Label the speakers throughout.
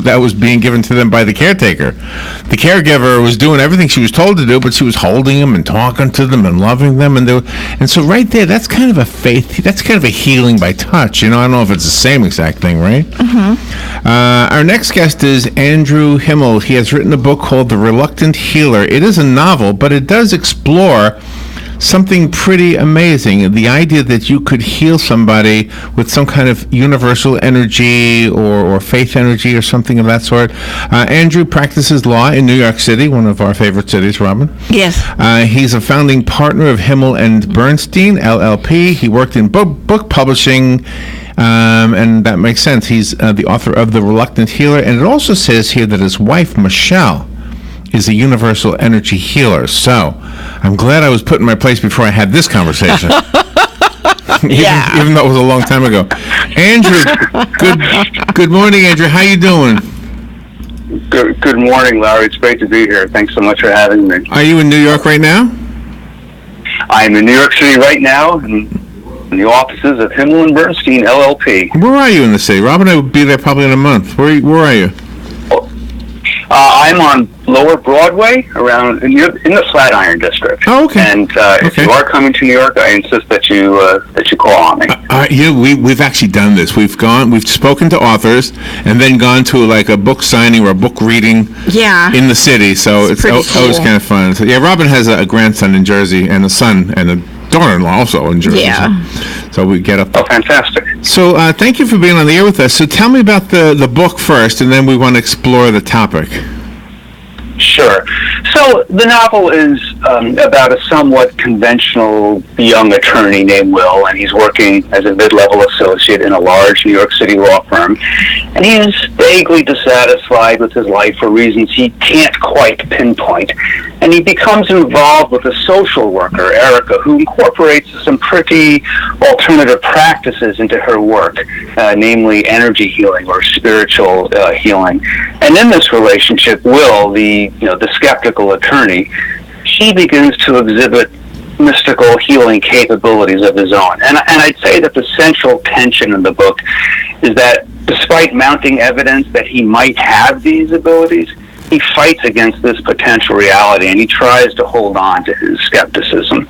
Speaker 1: that was being given to them by the caretaker. The caregiver was doing everything she was told to do, but she was holding them and talking to them and loving them, and so right there, that's kind of a faith. That's kind of a healing by touch. I don't know if it's the same exact thing, right? Mm-hmm. Our next guest is Andrew Himmel. He has written a book called The Reluctant Healer. It is a novel, but it does explore something pretty amazing. The idea that you could heal somebody with some kind of universal energy or faith energy or something of that sort. Andrew practices law in New York City, one of our favorite cities, Robin.
Speaker 2: Yes.
Speaker 1: He's a founding partner of Himmel and Bernstein, LLP. He worked in book publishing, and that makes sense. He's the author of The Reluctant Healer, and it also says here that his wife, Michelle, is a universal energy healer. So I'm glad I was put in my place before I had this conversation. even though it was a long time ago. Andrew, good morning, Andrew. How you doing?
Speaker 3: Good morning, Larry. It's great to be here. Thanks so much for having me.
Speaker 1: Are you in New York right now?
Speaker 3: I'm in New York City right now, in the offices of Himmel and Bernstein, LLP.
Speaker 1: Where are you in the city? Rob and I will be there probably in a month. Where are you?
Speaker 3: I'm on Lower Broadway, around in the Flatiron District.
Speaker 1: Oh, okay.
Speaker 3: And if you are coming to New York, I insist that you call on me.
Speaker 1: We've actually done this. We've spoken to authors, and then gone to like a book signing or a book reading. In the city. So it's always kind of fun. So, Robin has a grandson in Jersey and a son and a daughter-in-law also in Jersey.
Speaker 2: Yeah.
Speaker 1: So we get up.
Speaker 3: Oh, fantastic.
Speaker 1: So thank you for being on the air with us. So tell me about the book first, and then we want to explore the topic.
Speaker 3: Sure. So the novel is about a somewhat conventional young attorney named Will, and he's working as a mid-level associate in a large New York City law firm. And he is vaguely dissatisfied with his life for reasons he can't quite pinpoint. And he becomes involved with a social worker, Erica, who incorporates some pretty alternative practices into her work, namely energy healing or spiritual healing. And in this relationship, Will, the skeptical attorney, he begins to exhibit mystical healing capabilities of his own. And I'd say that the central tension in the book is that despite mounting evidence that he might have these abilities, he fights against this potential reality, and he tries to hold on to his skepticism.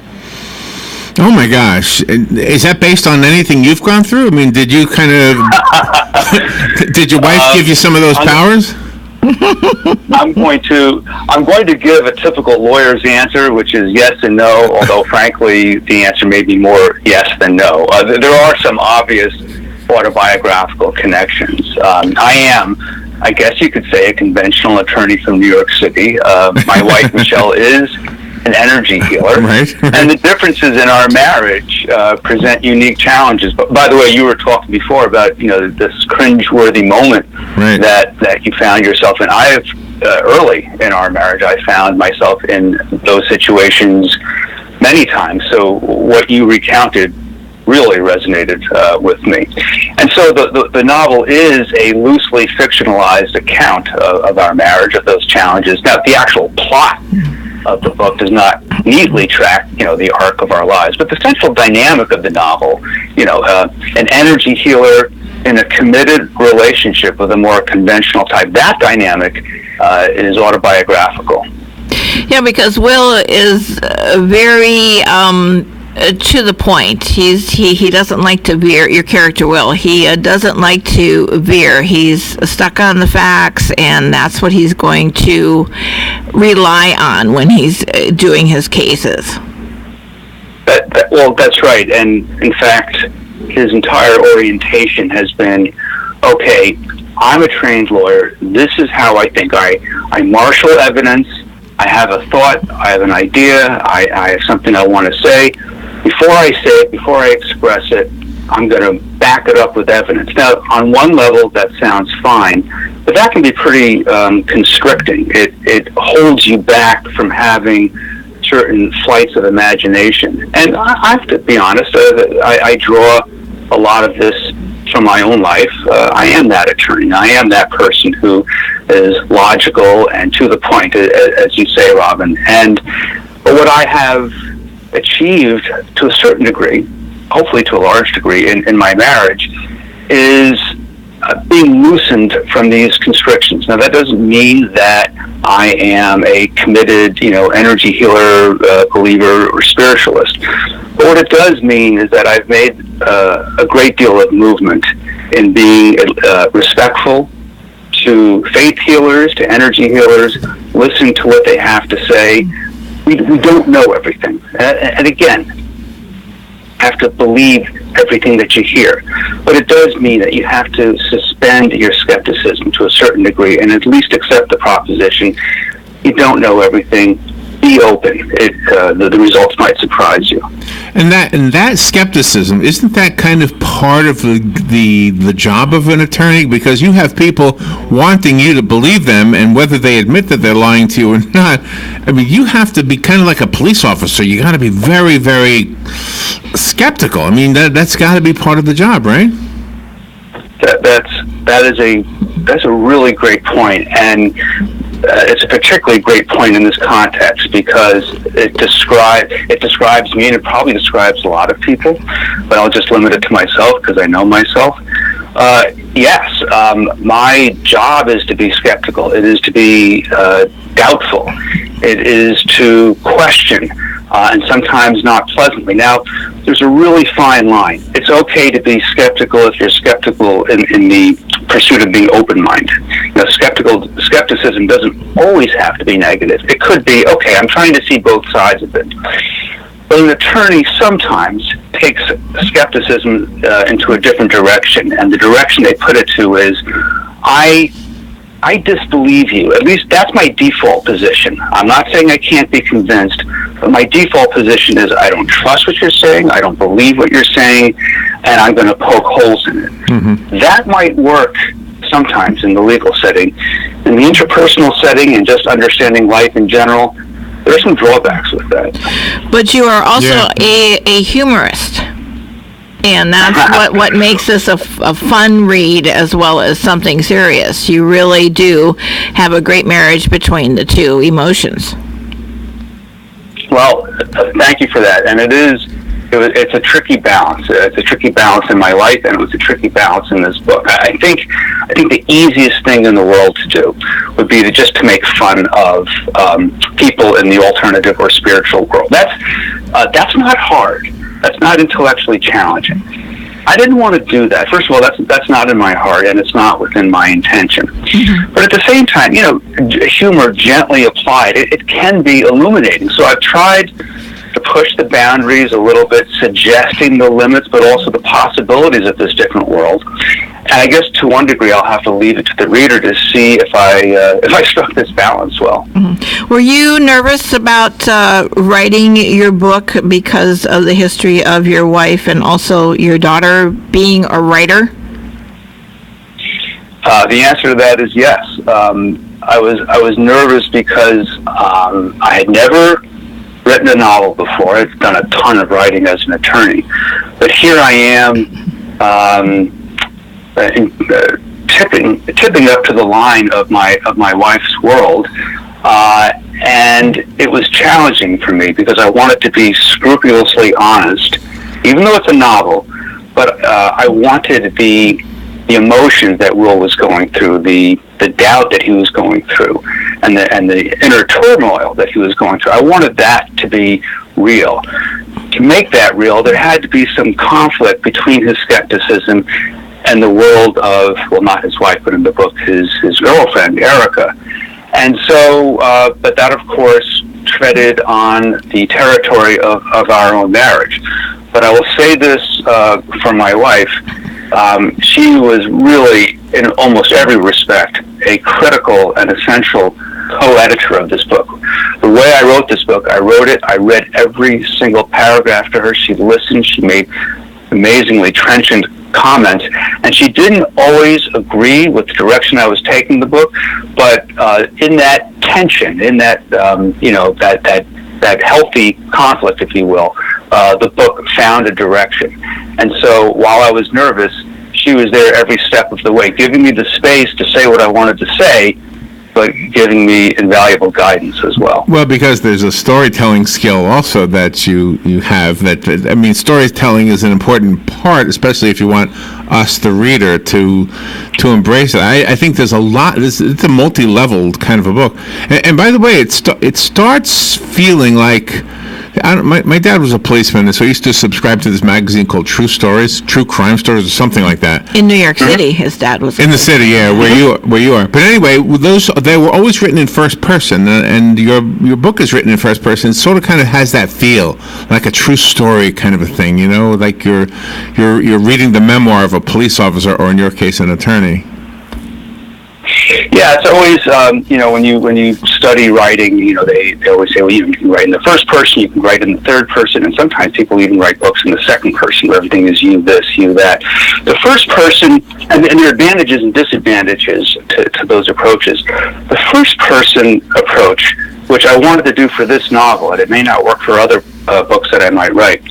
Speaker 1: Oh my gosh. Is that based on anything you've gone through? I mean, did you kind of did your wife give you some of those powers?
Speaker 3: I'm going to give a typical lawyer's answer, which is yes and no, although frankly the answer may be more yes than no. There are some obvious autobiographical connections. I guess you could say, a conventional attorney from New York City. My wife, Michelle, is an energy healer.
Speaker 1: Right.
Speaker 3: And the differences in our marriage present unique challenges. But by the way, you were talking before about, this cringe-worthy moment that you found yourself in. Early in our marriage, I found myself in those situations many times. So what you recounted really resonated with me. And so the novel is a loosely fictionalized account of our marriage, of those challenges. Now, the actual plot of the book does not neatly track, the arc of our lives, but the central dynamic of the novel, an energy healer in a committed relationship with a more conventional type, that dynamic is autobiographical.
Speaker 2: Yeah, because Will is very to the point. He doesn't like to veer. Your character Will. He doesn't like to veer. He's stuck on the facts, and that's what he's going to rely on when he's doing his cases.
Speaker 3: Well, that's right. And in fact, his entire orientation has been, okay, I'm a trained lawyer. This is how I think. I marshal evidence. I have a thought. I have an idea. I have something I want to say. Before I say it, before I express it, I'm going to back it up with evidence. Now, on one level, that sounds fine, but that can be pretty constricting. It holds you back from having certain flights of imagination. And I have to be honest, I draw a lot of this from my own life. I am that attorney. I am that person who is logical and to the point, as you say, Robin. But what I have achieved to a certain degree, hopefully to a large degree, in my marriage, is being loosened from these constrictions. Now, that doesn't mean that I am a committed, energy healer, believer, or spiritualist. But what it does mean is that I've made a great deal of movement in being respectful to faith healers, to energy healers, listening to what they have to say. We don't know everything. And again, have to believe everything that you hear. But it does mean that you have to suspend your skepticism to a certain degree and at least accept the proposition. You don't know everything. Be open. The results might surprise you.
Speaker 1: And that skepticism, isn't that kind of part of the job of an attorney? Because you have people wanting you to believe them, and whether they admit that they're lying to you or not, I mean, you have to be kind of like a police officer. You got to be very, very skeptical. I mean, that's got to be part of the job, right?
Speaker 3: That's a really great point, and it's a particularly great point in this context because it describes me, and it probably describes a lot of people, but I'll just limit it to myself because I know myself. Yes, my job is to be skeptical. It is to be doubtful. It is to question, and sometimes not pleasantly. Now, there's a really fine line. It's okay to be skeptical if you're skeptical in the pursuit of being open-minded. Skepticism doesn't always have to be negative. It could be, okay, I'm trying to see both sides of it. But an attorney sometimes takes skepticism into a different direction, and the direction they put it to is, I disbelieve you. At least that's my default position. I'm not saying I can't be convinced, but my default position is I don't trust what you're saying, I don't believe what you're saying, and I'm going to poke holes in it. Mm-hmm. That might work sometimes in the legal setting. In the interpersonal setting and just understanding life in general, there are some drawbacks with that.
Speaker 2: But you are also a humorist. And that's what makes this a fun read as well as something serious. You really do have a great marriage between the two emotions.
Speaker 3: Well, thank you for that. And it's a tricky balance. It's a tricky balance in my life, and it was a tricky balance in this book. I think the easiest thing in the world to do would be to make fun of people in the alternative or spiritual world. That's not hard. That's not intellectually challenging. I didn't want to do that. First of all, that's not in my heart, and it's not within my intention. Mm-hmm. But at the same time, humor gently applied, it can be illuminating. So I've tried to push the boundaries a little bit, suggesting the limits, but also the possibilities of this different world. And I guess to one degree, I'll have to leave it to the reader to see if I struck this balance well.
Speaker 2: Mm-hmm. Were you nervous about writing your book because of the history of your wife and also your daughter being a writer?
Speaker 3: The answer to that is yes. I was nervous because I had never written a novel before. I've done a ton of writing as an attorney, but here I am. Tipping up to the line of my wife's world, and it was challenging for me because I wanted to be scrupulously honest, even though it's a novel. But I wanted the emotions that Will was going through, the doubt that he was going through, and the inner turmoil that he was going through. I wanted that to be real. To make that real, there had to be some conflict between his skepticism and the world of, well, not his wife, but in the book, his girlfriend, Erica. And so, but that, of course, treaded on the territory of our own marriage. But I will say this for my wife, she was really, in almost every respect, a critical and essential co-editor of this book. The way I wrote this book, I read every single paragraph to her. She listened, she made amazingly trenchant comments, and she didn't always agree with the direction I was taking the book, but in that tension, in that that healthy conflict, if you will, the book found a direction. And so while I was nervous, she was there every step of the way, giving me the space to say what I wanted to say, but giving me invaluable guidance as well.
Speaker 1: Well, because there's a storytelling skill also that you have. I mean, storytelling is an important part, especially if you want us, the reader, to embrace it. I think there's a lot. It's a multi-level kind of a book. And by the way, it starts feeling like. My dad was a policeman, and so he used to subscribe to this magazine called True Stories, True Crime Stories, or something like that.
Speaker 2: In New York City, his dad was.
Speaker 1: In the city, yeah, where you are. But anyway, they were always written in first person, and your book is written in first person. It sort of kind of has that feel, like a true story kind of a thing, like you're reading the memoir of a police officer, or in your case, an attorney.
Speaker 3: Yeah, it's always, when you study writing, they always say, well, you can write in the first person, you can write in the third person, and sometimes people even write books in the second person where everything is you this, you that. The first person, and there are advantages and disadvantages to those approaches. The first person approach, which I wanted to do for this novel, and it may not work for other books that I might write,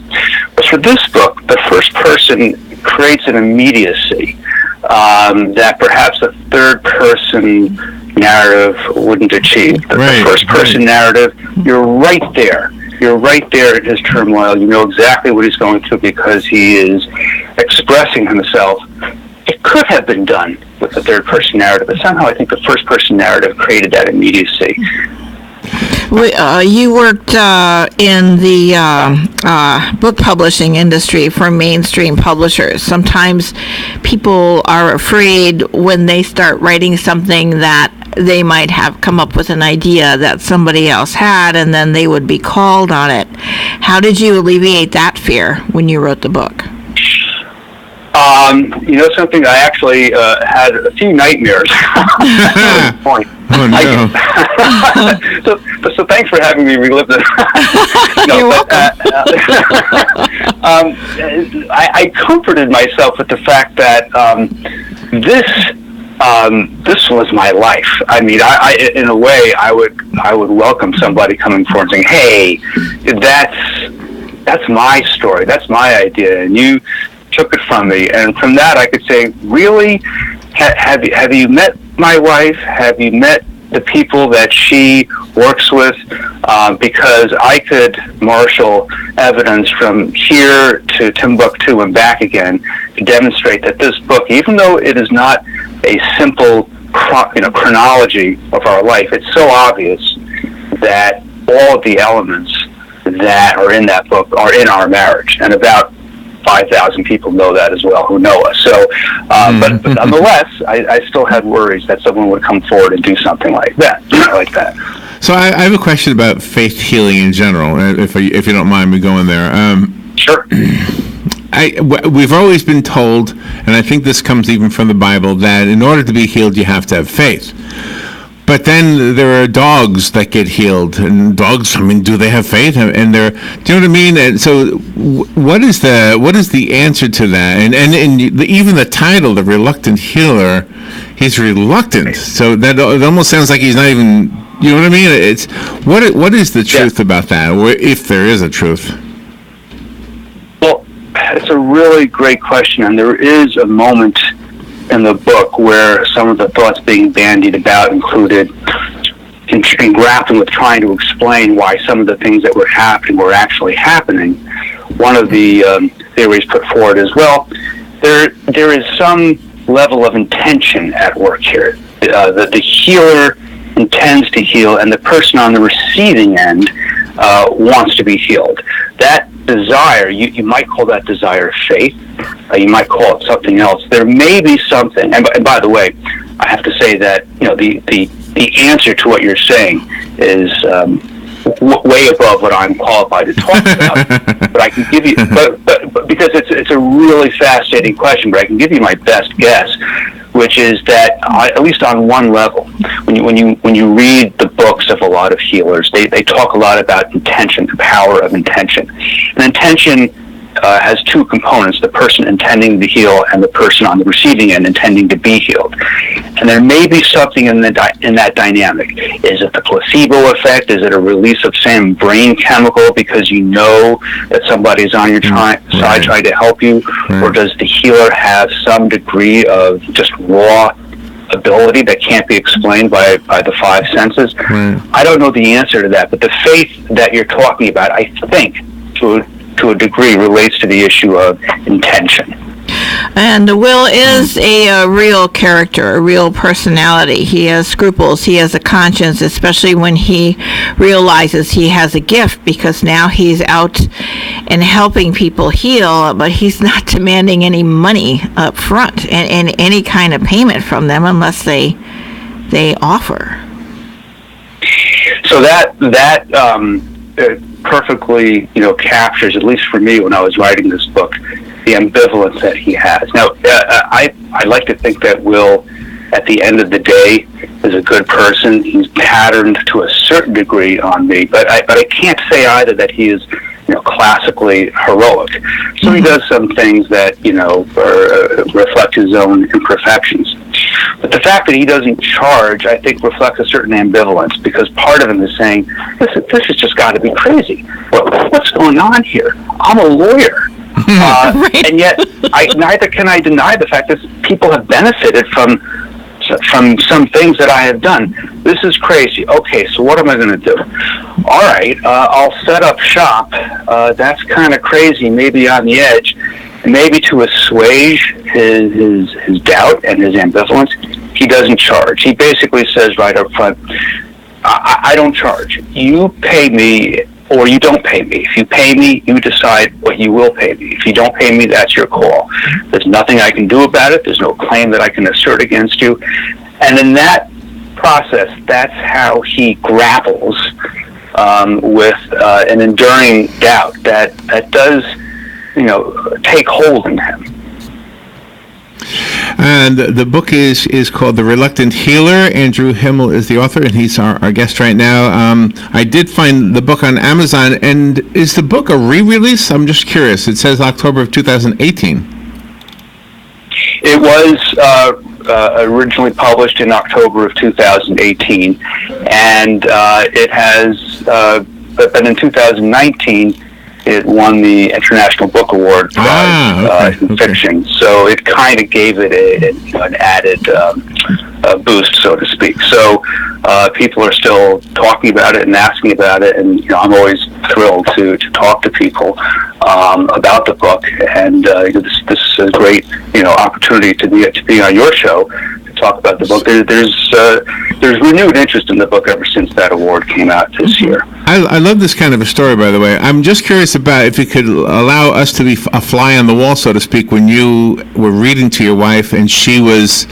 Speaker 3: but for this book, the first person creates an immediacy that perhaps a third-person narrative wouldn't achieve. The first-person narrative, you're right there. You're right there in his turmoil. You know exactly what he's going through because he is expressing himself. It could have been done with the third-person narrative, but somehow I think the first-person narrative created that immediacy.
Speaker 2: You worked in the book publishing industry for mainstream publishers. Sometimes people are afraid when they start writing something that they might have come up with an idea that somebody else had, and then they would be called on it. How did you alleviate that fear when you wrote the book?
Speaker 3: Something, I actually had a few nightmares at this point.
Speaker 1: Oh, no.
Speaker 3: So thanks for having me relive this.
Speaker 2: You're welcome.
Speaker 3: I comforted myself with the fact that this was my life. I mean, I in a way, I would welcome somebody coming forward and saying, "Hey, that's my story. That's my idea," and you took it from me. And from that, I could say, "Really, have you met my wife? Have you met the people that she works with?" Because I could marshal evidence from here to Timbuktu and back again to demonstrate that this book, even though it is not a simple chronology of our life, it's so obvious that all of the elements that are in that book are in our marriage, and about 5,000 people know that as well who know us. So, but nonetheless, I still had worries that someone would come forward and do something like that.
Speaker 1: So I have a question about faith healing in general, if you don't mind me going there.
Speaker 3: Sure.
Speaker 1: We've always been told, and I think this comes even from the Bible, that in order to be healed, you have to have faith. But then there are dogs that get healed, and dogs, I mean, do they have faith? And do you know what I mean? And so, what is the answer to that? And even the title, The Reluctant Healer, he's reluctant. So that it almost sounds like he's not even. You know what I mean? It's what is the truth about that, or if there is a truth?
Speaker 3: Well, it's a really great question, and there is a moment in the book where some of the thoughts being bandied about included in grappling with trying to explain why some of the things that were happening were actually happening. One of the theories put forward is, well, there is some level of intention at work here. The healer intends to heal, and the person on the receiving end wants to be healed. That desire, you might call that desire faith. You might call it something else. There may be something, and by the way, I have to say that the answer to what you're saying is way above what I'm qualified to talk about. But I can give you, but because it's a really fascinating question, but I can give you my best guess, which is that at least on one level, when you read the books of a lot of healers, they talk a lot about intention, the power of intention. And intention has two components: the person intending to heal and the person on the receiving end intending to be healed. And there may be something in that dynamic. Is it the placebo effect? Is it a release of some brain chemical because you know that somebody's on your side trying to help you? Or does the healer have some degree of just raw ability that can't be explained by the five senses.
Speaker 1: Right.
Speaker 3: I don't know the answer to that, but the faith that you're talking about, I think, to a degree, relates to the issue of intention.
Speaker 2: And Will is a real character, a real personality. He has scruples. He has a conscience, especially when he realizes he has a gift, because now he's out and helping people heal, but he's not demanding any money up front and any kind of payment from them unless they offer.
Speaker 3: So that perfectly, captures, at least for me when I was writing this book, the ambivalence that he has. Now, I like to think that Will, at the end of the day, is a good person. He's patterned to a certain degree on me, but I can't say either that he is, classically heroic. So he does some things that, reflect his own imperfections. But the fact that he doesn't charge, I think, reflects a certain ambivalence, because part of him is saying, this has just got to be crazy. What's going on here? I'm a lawyer.
Speaker 2: Right.
Speaker 3: And yet, neither can I deny the fact that people have benefited from some things that I have done. This is crazy. Okay, so what am I going to do? All right, I'll set up shop. That's kind of crazy, maybe on the edge. And maybe to assuage his doubt and his ambivalence, he doesn't charge. He basically says right up front, I don't charge. You pay me or you don't pay me. If you pay me, you decide what you will pay me. If you don't pay me, that's your call. There's nothing I can do about it. There's no claim that I can assert against you. And in that process, that's how he grapples with an enduring doubt that does, take hold in him.
Speaker 1: And the book is called The Reluctant Healer. Andrew Himmel is the author, and he's our guest right now. I did find the book on Amazon, and is the book a re-release? I'm just curious. It says October of 2018.
Speaker 3: It was originally published in October of 2018, and it has, but in 2019, it won the International Book Award prize in fiction. So it kind of gave it an added boost, so to speak. So people are still talking about it and asking about it, and I'm always thrilled to talk to people about the book. And this is a great opportunity to be on your show. Talk about the book. There's renewed interest in the book ever since that award came out this year.
Speaker 1: I love this kind of a story, by the way. I'm just curious about if you could allow us to be a fly on the wall, so to speak, when you were reading to your wife and she was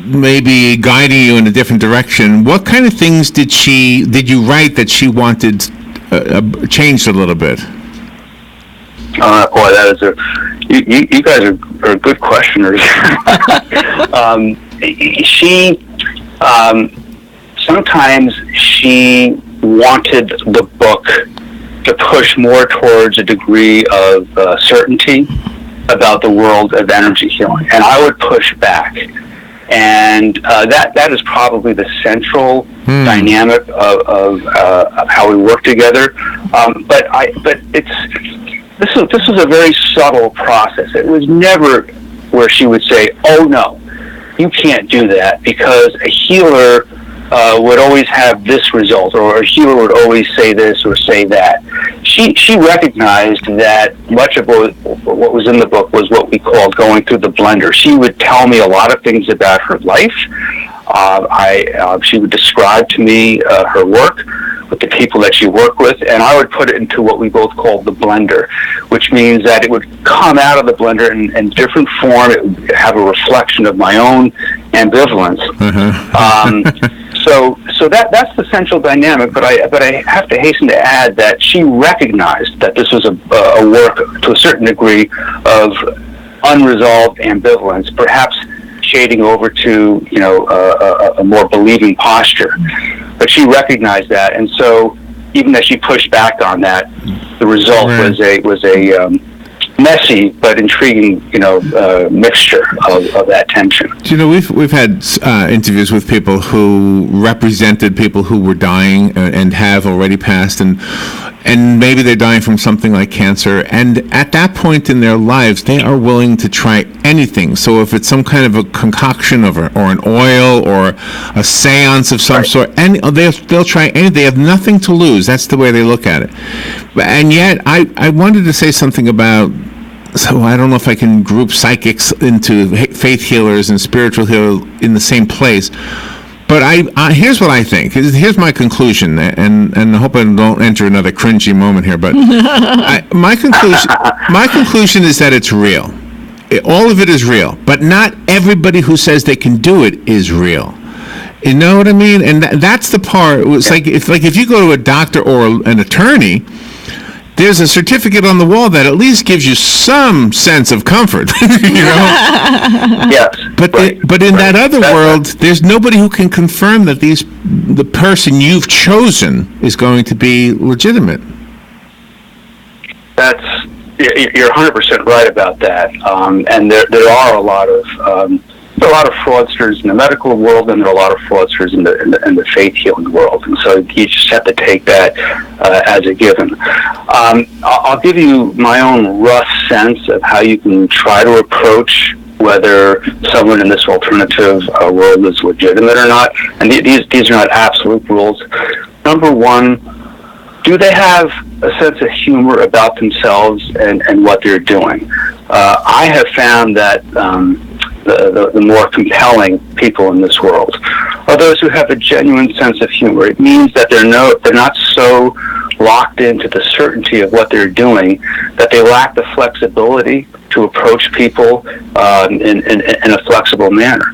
Speaker 1: maybe guiding you in a different direction. What kind of things did you write that she wanted changed a little bit?
Speaker 3: Boy, that is you guys are good questioners. Sometimes she wanted the book to push more towards a degree of certainty about the world of energy healing, and I would push back. And that is probably the central dynamic of how we work together. But this was a very subtle process. It was never where she would say, "Oh no, you can't do that," because a healer would always have this result, or a healer would always say this or say that. She recognized that much of what was in the book was what we called going through the blender. She would tell me a lot of things about her life. She would describe to me her work with the people that she worked with, and I would put it into what we both called the blender, which means that it would come out of the blender in different form. It would have a reflection of my own ambivalence. So that's the central dynamic. But I have to hasten to add that she recognized that this was a work to a certain degree of unresolved ambivalence, perhaps shading over to a more believing posture. But she recognized that, and so even as she pushed back on that, the result was a messy but intriguing, mixture of that tension.
Speaker 1: We've had interviews with people who represented people who were dying and have already passed, and and maybe they're dying from something like cancer, and at that point in their lives, they are willing to try anything. So if it's some kind of a concoction or an oil or a seance of some sort, and they'll try anything. They have nothing to lose. That's the way they look at it. And yet, I wanted to say something about, so I don't know if I can group psychics into faith healers and spiritual healers in the same place. But here's what I think. Here's my conclusion, and I hope I don't enter another cringy moment here. But my conclusion is that it's real. All of it is real, but not everybody who says they can do it is real. You know what I mean? And that's the part. It's like if you go to a doctor or an attorney, there's a certificate on the wall that at least gives you some sense of comfort, you know?
Speaker 3: Yes.
Speaker 1: But in that other world, there's nobody who can confirm that the person you've chosen is going to be legitimate.
Speaker 3: You're 100% right about that. And there are a lot of fraudsters in the medical world, and there are a lot of fraudsters in the faith healing world, and so you just have to take that as a given. I'll give you my own rough sense of how you can try to approach whether someone in this alternative world is legitimate or not, and these are not absolute rules. Number one, do they have a sense of humor about themselves and what they're doing? I have found that the more compelling people in this world are those who have a genuine sense of humor. It means that they're not so locked into the certainty of what they're doing that they lack the flexibility to approach people in a flexible manner.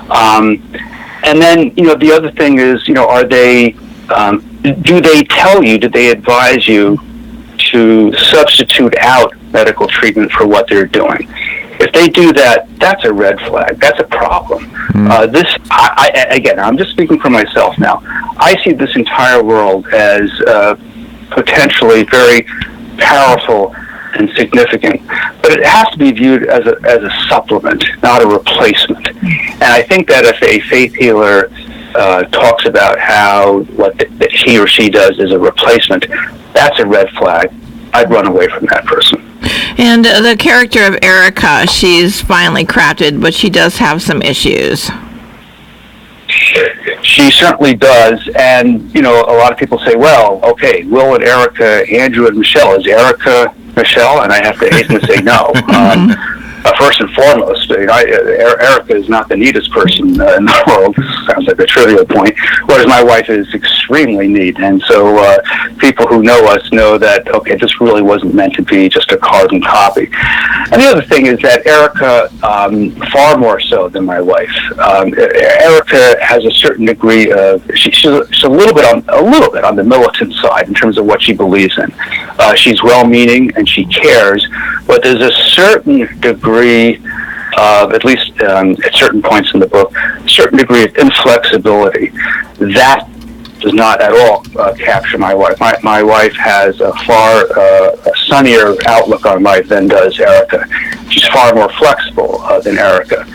Speaker 3: And then, the other thing is, are they? Do they tell you? Do they advise you to substitute out medical treatment for what they're doing? If they do that, that's a red flag. That's a problem. Again, I'm just speaking for myself now. I see this entire world as potentially very powerful and significant, but it has to be viewed as a supplement, not a replacement. And I think that if a faith healer talks about how what that he or she does is a replacement, that's a red flag. I'd run away from that person.
Speaker 2: And the character of Erica, she's finely crafted, but she does have some issues.
Speaker 3: She certainly does, and a lot of people say, well, okay, Will and Erica, Andrew and Michelle. Is Erica Michelle? And I have to hasten to say no. First and foremost, Erica is not the neatest person in the world. Sounds like a trivial point, whereas my wife is extremely neat. And so people who know us know that, okay, this really wasn't meant to be just a carbon copy. And the other thing is that Erica, far more so than my wife, Erica has a certain degree of, she's a little bit on the militant side in terms of what she believes in. She's well-meaning and she cares, but there's a certain degree of, at least at certain points in the book, a certain degree of inflexibility. That does not at all capture my wife. My wife has a far sunnier outlook on life than does Erica. She's far more flexible than Erica.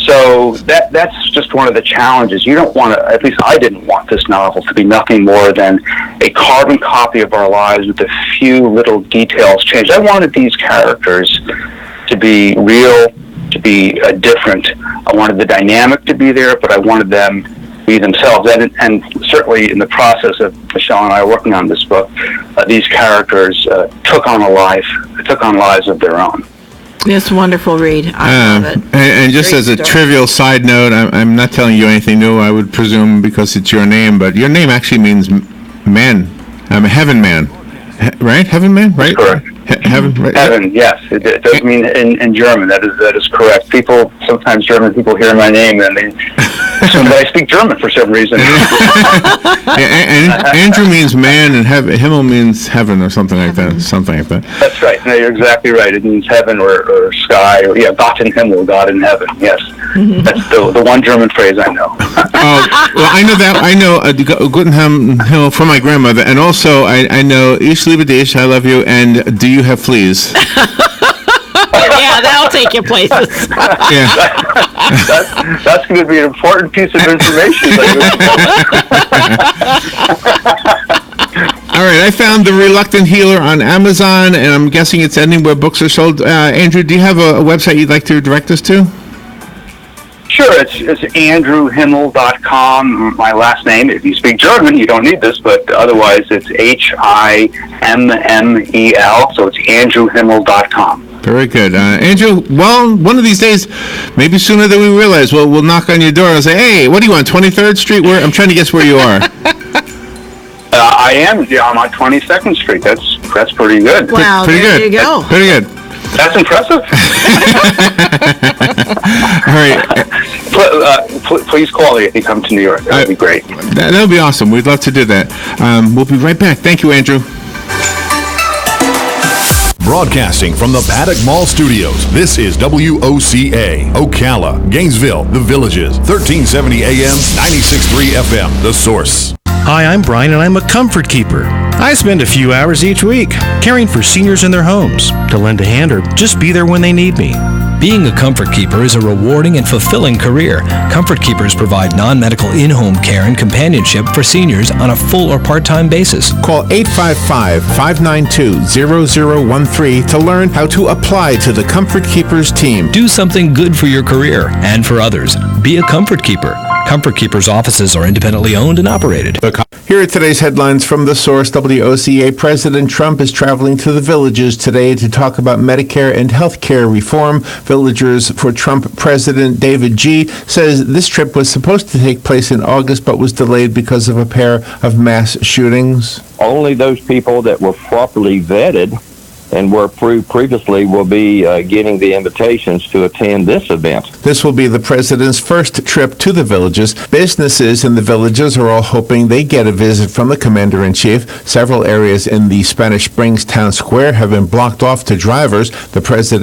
Speaker 3: So that's just one of the challenges. You don't want to, at least I didn't want this novel to be nothing more than a carbon copy of our lives with a few little details changed. I wanted these characters to be real, to be different. I wanted the dynamic to be there, but I wanted them to be themselves. And certainly in the process of Michelle and I working on this book, these characters took on lives of their own.
Speaker 2: It's a wonderful read. I love it.
Speaker 1: And just
Speaker 2: Great
Speaker 1: as a
Speaker 2: story.
Speaker 1: trivial side note, I'm not telling you anything new, I would presume, because it's your name, but your name actually means man. I'm a heaven man. Right? Heaven man? Right?
Speaker 3: Correct.
Speaker 1: Heaven, right?
Speaker 3: Heaven, yes. It does mean in German. That is correct. Sometimes German people hear my name and they assume that I speak German for some reason.
Speaker 1: and Andrew means man, and Himmel means heaven, or something like that.
Speaker 3: That's right. No, you're exactly right. It means heaven or sky, or Gott in Himmel, God in heaven. Yes, that's the one German phrase I know.
Speaker 1: Well, I know that. I know Guten Himmel from my grandmother, and also I know Ich liebe dich, I love you, and do you have fleas?
Speaker 2: Yeah, that'll take you places.
Speaker 1: Yeah.
Speaker 3: That's going to be an important piece of information.
Speaker 1: All right, I found The Reluctant Healer on Amazon, and I'm guessing it's anywhere books are sold. Andrew, do you have a website you'd like to direct us to?
Speaker 3: Sure, it's andrewhimmel.com. My last name, if you speak German, you don't need this, but otherwise it's Himmel, so it's andrewhimmel.com.
Speaker 1: Very good. Andrew, well, one of these days, maybe sooner than we realize, we'll knock on your door and say, hey, what do you want, 23rd Street? I'm trying to guess where you are.
Speaker 3: I am. Yeah, I'm on 22nd Street. That's pretty good.
Speaker 2: Wow,
Speaker 1: Pretty
Speaker 2: there
Speaker 1: good.
Speaker 2: you go.
Speaker 1: Pretty good.
Speaker 3: That's impressive.
Speaker 1: All right.
Speaker 3: Please call me if you come to New York. That would be great.
Speaker 1: That would be awesome. We'd love to do that. We'll be right back. Thank you, Andrew.
Speaker 4: Broadcasting from the Paddock Mall Studios, this is WOCA, Ocala, Gainesville, The Villages, 1370 AM, 96.3 FM, The Source.
Speaker 5: Hi, I'm Brian, and I'm a comfort keeper. I spend a few hours each week caring for seniors in their homes, to lend a hand or just be there when they need me.
Speaker 6: Being a comfort keeper is a rewarding and fulfilling career. Comfort keepers provide non-medical in-home care and companionship for seniors on a full or part-time basis.
Speaker 1: Call 855-592-0013 to learn how to apply to the Comfort Keepers team.
Speaker 6: Do something good for your career and for others. Be a comfort keeper. Comfort Keepers offices are independently owned and operated.
Speaker 1: Here are today's headlines from The Source. WOCA President Trump is traveling to the Villages today to talk about Medicare and health care reform. Villagers for Trump President David G. says this trip was supposed to take place in August but was delayed because of a pair of mass shootings.
Speaker 7: Only those people that were properly vetted and were approved previously will be getting the invitations to attend this event.
Speaker 1: This will be the president's first trip to the Villages. Businesses in the Villages are all hoping they get a visit from the commander-in-chief. Several areas in the Spanish Springs town square have been blocked off to drivers. The president